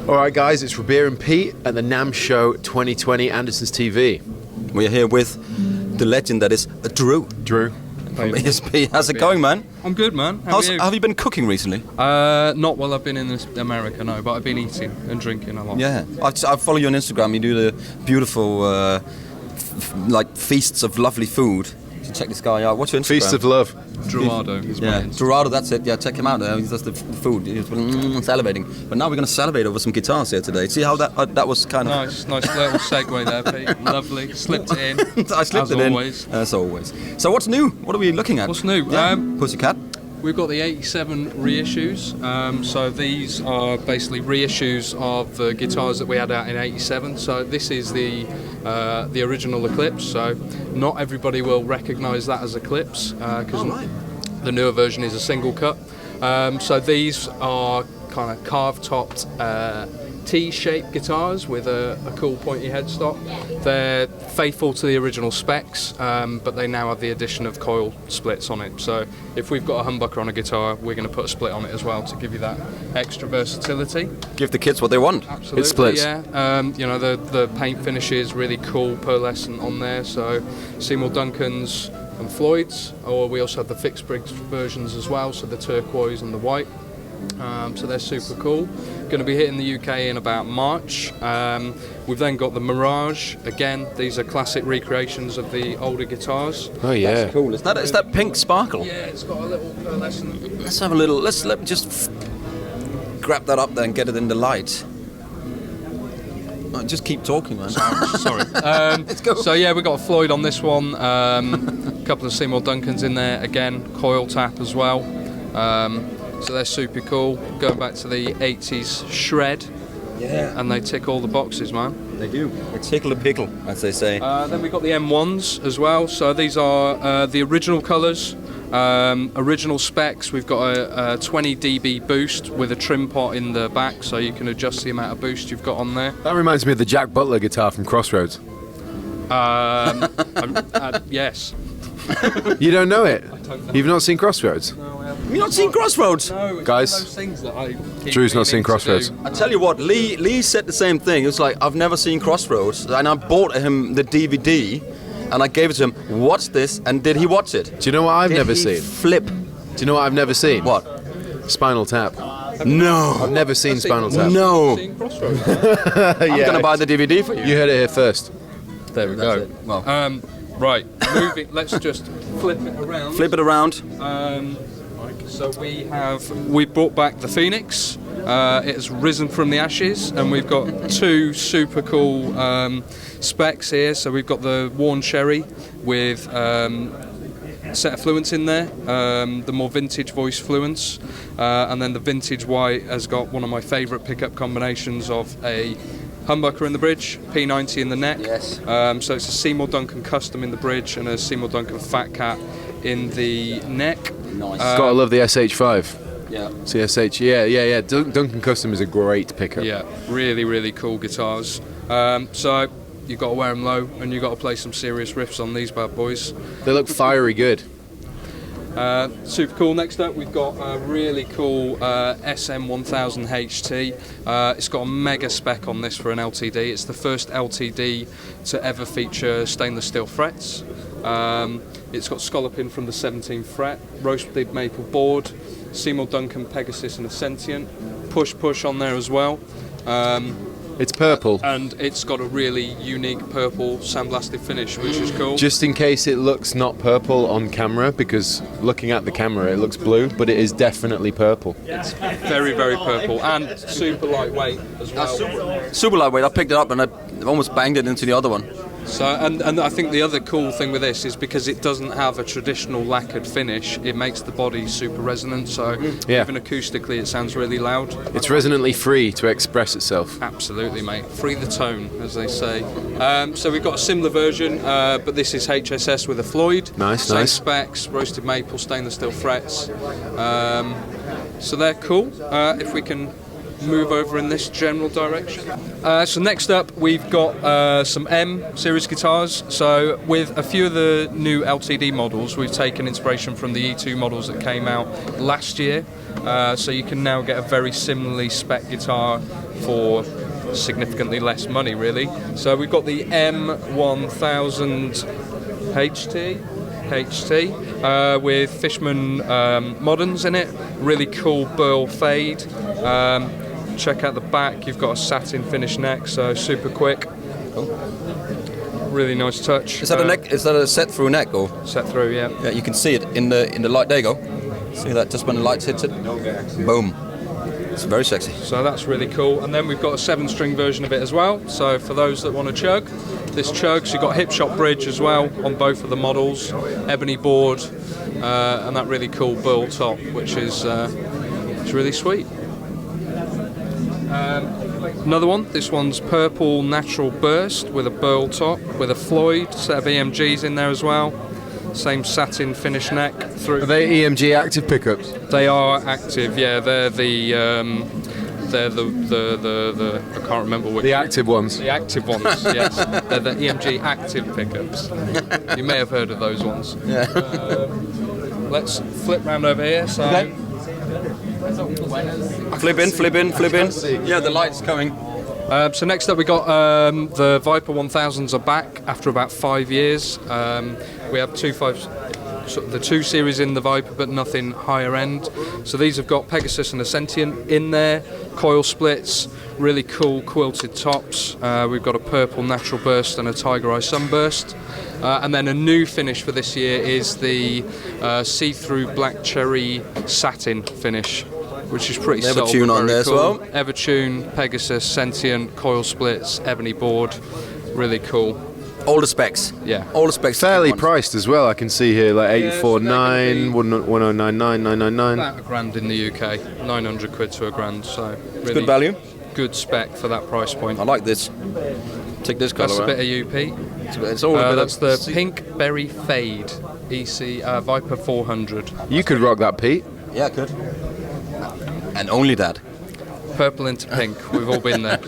Alright guys, it's Rabea and Pete at the NAMM show 2020 Andertons TV. We're here with the legend that is Drew. Drew. From ESP. How's it going, man? I'm good, man. How are you? Have you been cooking recently? Not while I've been in America, no, but I've been eating and drinking a lot. Yeah, I follow you on Instagram. You do the beautiful, like feasts of lovely food. You check this guy out. What's your Instagram? Feast of Love. Gerardo is my Instagram. Gerardo, that's it. Yeah, check him out. He does the food. He's salivating. But now we're going to salivate over some guitars here today. See how that was kind of... Nice little segue there, Pete. Lovely. Slipped it in. I slipped it always. in. As always. So what's new? What are we looking at? What's new? Yeah. Pussycat. We've got the 87 reissues. So these are basically reissues of the guitars that we had out in 87. So this is the original Eclipse. So not everybody will recognise that as Eclipse because the newer version is a single cut. So these are kind of carved-topped T-shaped guitars with a cool pointy headstock. They're faithful to the original specs, but they now have the addition of coil splits on it. So if we've got a humbucker on a guitar, we're going to put a split on it as well to give you that extra versatility. Give the kids what they want. Absolutely, it splits. Yeah. You know, the paint finish is really cool, pearlescent on there. So Seymour Duncan's and Floyd's, or we also have the fixed bricks versions as well, so the turquoise and the white. So they're super cool. Going to be hitting the UK in about March. We've then got the Mirage. Again, these are classic recreations of the older guitars. Oh yeah. That's cool. Is that pink sparkle? Yeah, it's got a little pearlescent. Let's have a little. Let me just grab that up there and get it in the light. Oh, just keep talking, man. Sorry. Let's go. So yeah, we got a Floyd on this one. A couple of Seymour Duncans in there. Again, coil tap as well. So they're super cool. Going back to the 80s shred. Yeah. And they tick all the boxes, man. They do. They tickle a pickle, as they say. Then we've got the M1s as well. So these are the original colours, original specs. We've got a 20 dB boost with a trim pot in the back, so you can adjust the amount of boost you've got on there. That reminds me of the Jack Butler guitar from Crossroads. Yes. You don't know it? I don't know. You've not seen Crossroads? No, I haven't. Have you not seen Crossroads? No, it's Guys, one of those things that I keep Drew's not meaning seen to Crossroads. do. I tell you what, Lee said the same thing. It was like, I've never seen Crossroads, and I bought him the DVD, and I gave it to him. What's this? And did he watch it? Do you know what I've never Did he seen? Flip. Do you know what I've never seen? What? Spinal Tap. No. I've never seen Spinal Tap. No. Seen Crossroads, right? I'm gonna buy the DVD for you. You heard it here first. There we That's go. it. Well, Right, moving. Let's just flip it around. flip it around. So we brought back the Phoenix. It has risen from the ashes, and we've got two super cool specs here. So we've got the Worn Cherry with set of fluents in there, the more vintage voice fluents, and then the vintage white has got one of my favourite pickup combinations of a humbucker in the bridge, P90 in the neck. Yes. So it's a Seymour Duncan custom in the bridge and a Seymour Duncan Fat Cat in the neck. Nice. Gotta love the SH5. Yeah. CSH, yeah. Duncan Custom is a great pickup. Yeah, really cool guitars. So you've got to wear them low, and you've got to play some serious riffs on these bad boys. They look fiery good. Super cool. Next up, we've got a really cool SM1000 HT. It's got a mega spec on this for an LTD. It's the first LTD to ever feature stainless steel frets. It's got scalloping from the 17th fret, roasted maple board, Seymour Duncan Pegasus and a Sentient, push on there as well. It's purple. And it's got a really unique purple sandblasted finish, which is cool. Just in case it looks not purple on camera, because looking at the camera it looks blue, but it is definitely purple. It's very purple and super lightweight as well. Super lightweight. I picked it up and I almost banged it into the other one. So, and I think the other cool thing with this is because it doesn't have a traditional lacquered finish, it makes the body super resonant, so Yeah. even acoustically it sounds really loud. It's resonantly free to express itself. Absolutely, mate. Free the tone, as they say. So we've got a similar version, but this is HSS with a Floyd. Same specs, roasted maple, stainless steel frets. So they're cool. If we can move over in this general direction. So next up, we've got some M series guitars. So with a few of the new LTD models, we've taken inspiration from the E2 models that came out last year. So you can now get a very similarly spec guitar for significantly less money, really. So we've got the M1000 HT with Fishman Moderns in it. Really cool burl fade. Check out the back. You've got a satin finish neck, so super quick. Really nice touch. Is that a neck? Is that a set through neck or? Set through, yeah. Yeah, you can see it in the light. There you go. See that just when the light hits it? Boom. It's very sexy. So that's really cool. And then we've got a 7-string version of it as well. So for those that want to chug, this chugs. You've got hip shot bridge as well on both of the models, ebony board, and that really cool burl top, which is it's really sweet. Another one. This one's purple natural burst with a burl top with a Floyd set of EMGs in there as well. Same satin finish neck through. Are they EMG active pickups? They are active, yeah. They're the I can't remember which. The active ones. The active ones, yes. They're the EMG active pickups. You may have heard of those ones. Yeah. Let's flip round over here. So. Okay. Flip in. Yeah, the light's coming. So next up we got the Viper 1000s are back after about 5 years. We have the 2 series in the Viper, but nothing higher end. So these have got Pegasus and Ascension in there, coil splits, really cool quilted tops. We've got a purple natural burst and a tiger eye sunburst. And then a new finish for this year is the see-through black cherry satin finish, which is pretty subtle. Evertune on there cool. as well. Evertune, Pegasus, Sentient, coil splits, ebony board, really cool. All the specs. Yeah. All the specs. Fairly priced as well. I can see here like 849, so 1099, 999. About £1,000 in the UK, 900 quid to £1,000. So really Good value. Good spec for that price point. I like this. Take this colour. That's a bit of UP. It's all a bit that's of the Pink Berry Fade EC Viper 400. You could rock that, Pete. Yeah, I could. And only that. Purple into pink. We've all been there.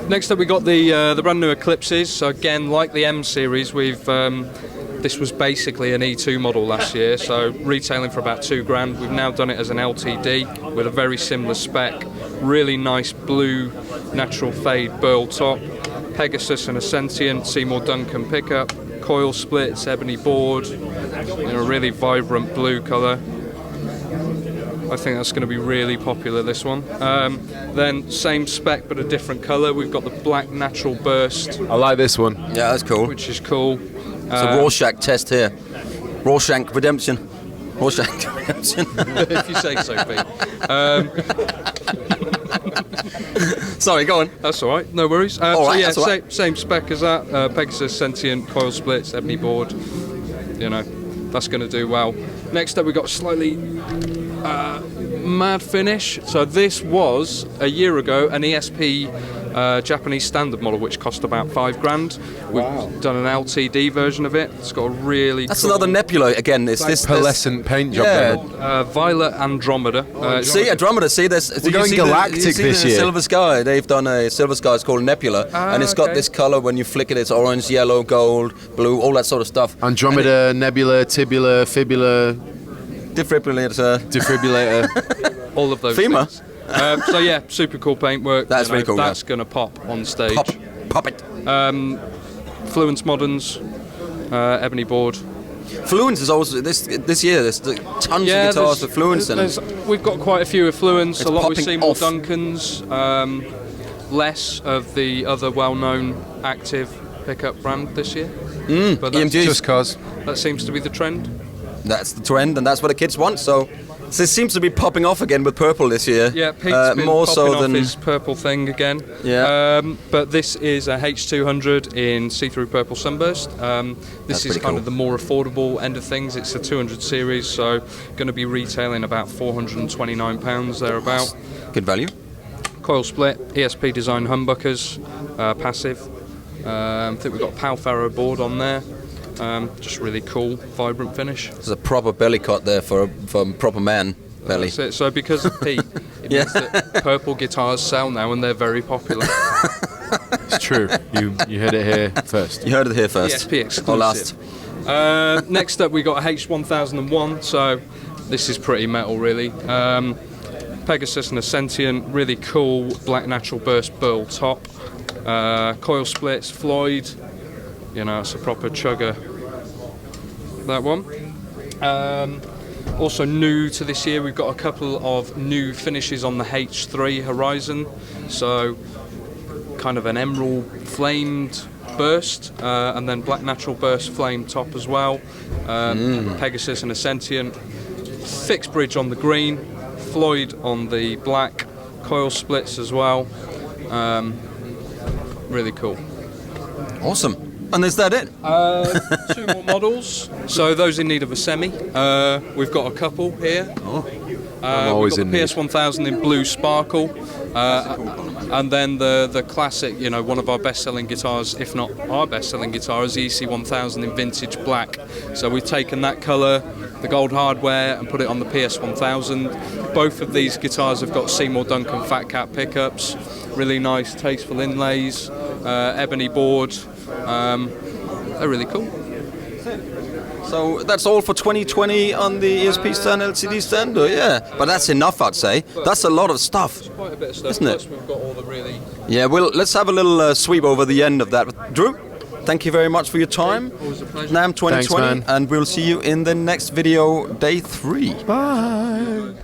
Next up, we got the brand new Eclipses. So again, like the M series, we've this was basically an E2 model last year, so retailing for about £2,000. We've now done it as an LTD with a very similar spec. Really nice blue natural fade burl top, Pegasus and a Sentient Seymour Duncan pickup, coil splits, ebony board, in a really vibrant blue colour. I think that's going to be really popular, this one. Then same spec but a different colour. We've got the black natural burst. I like this one. Yeah, that's cool. Which is cool. It's a Rorschach test here. Rorschach redemption. Rorschach redemption. If you say so, Pete. Sorry, go on. That's all right. No worries. Same spec as that. Pegasus, Sentient, coil splits, ebony board. You know, that's going to do well. Next up, we've got slightly mad finish. So this was a year ago an ESP Japanese standard model, which cost about £5,000. We've done an LTD version of it. It's got a really. That's cool another Nebula again. This pearlescent paint job there. Violet Andromeda. See Andromeda. See this. We're going galactic this year. Silver Sky. They've done a Silver Sky. It's called Nebula, and it's got this color when you flick it. It's orange, yellow, gold, blue, all that sort of stuff. Andromeda, Nebula, Tibula, Fibula, defibrillator. All of those FEMA. things. So yeah, super cool paintwork. That's really cool. That's going to pop on stage. Pop it. Fluence Moderns, ebony board. Fluence is also this year. There's tons of guitars with Fluence in it. We've got quite a few with Fluence. A lot with Seymour off. Duncans. Less of the other well-known active pickup brand this year. But that's EMGs. Just cause. That seems to be the trend. That's the trend, and that's what the kids want. So this seems to be popping off again with purple this year. Yeah, Pete's been more popping so off than his purple thing again. Yeah. But this is a H200 in see-through purple sunburst. This is kind of the more affordable end of things. It's a 200 series, so going to be retailing about £429 thereabout. Good value. Coil split, ESP design humbuckers, passive. I think we've got a Pal Faro board on there. Just really cool, vibrant finish. There's a proper belly cut there for a proper man. belly. That's it. So because of Pete, it means that purple guitars sell now and they're very popular. It's true. You heard it here first. You heard it here first. ESP exclusive. Or last. Next up we got a H1001, so this is pretty metal really. Pegasus and a Sentient, really cool black natural burst burl top. Coil splits, Floyd, you know, it's a proper chugger, that one. Also new to this year, we've got a couple of new finishes on the H3 Horizon, so kind of an emerald flamed burst, and then black natural burst flame top as well. Pegasus and a Sentient, fixed bridge on the green, Floyd on the black, coil splits as well. Really cool. Awesome. And is that it? 2 more models. So those in need of a semi. We've got a couple here. I'm always we've got the in PS1000 in blue sparkle. And then the classic, you know, one of our best-selling guitars, if not our best-selling guitar, is the EC1000 in vintage black. So we've taken that colour, the gold hardware, and put it on the PS1000. Both of these guitars have got Seymour Duncan Fat Cat pickups, really nice, tasteful inlays, ebony board. They're really cool. So that's all for 2020 on the ESP stand, LTD stand? Yeah, but that's enough, I'd say. That's a lot of stuff. It's quite a bit of stuff, isn't it? plus we've got all the really... Yeah, well, let's have a little sweep over the end of that. Drew, thank you very much for your time. Always a pleasure. NAMM 2020, Thanks, man. and we'll see you in the next video, day 3. Bye.